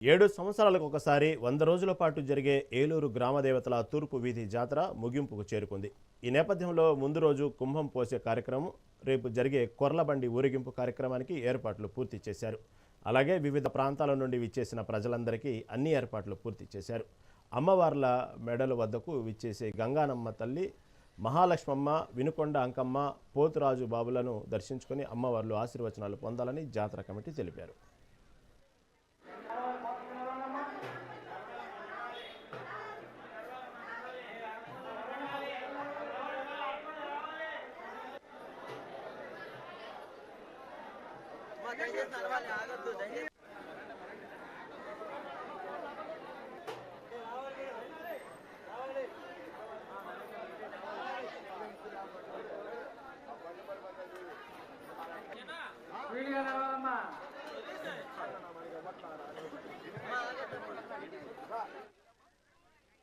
7 సంవత్సరాలకు ఒకసారి 100 రోజుల పాటు జరిగే ఏలూరు గ్రామదేవతల తూర్పు వీధి జాతర ముగింపుకు చేరుకుంది. ఈ నేపథ్యంలో ముందు రోజు కుంభం పోసే కార్యక్రమం, రేపు జరిగే కొర్లబండి ఊరేగింపు కార్యక్రమానికి ఏర్పాట్లు పూర్తి చేశారు. అలాగే వివిధ ప్రాంతాల నుండి విచ్చేసిన ప్రజలందరికీ అన్ని ఏర్పాట్లు పూర్తి చేశారు. అమ్మవార్ల మెడల వద్దకు విచ్చేసే గంగానమ్మ తల్లి, మహాలక్ష్మమ్మ, వినుకొండ అంకమ్మ, పోతురాజు బాబులను దర్శించుకుని అమ్మవార్లు ఆశీర్వచనాలు పొందాలని జాతర కమిటీ తెలిపారు. దయచేసి నడవాలి, ఆగొద్దు. దయచేసి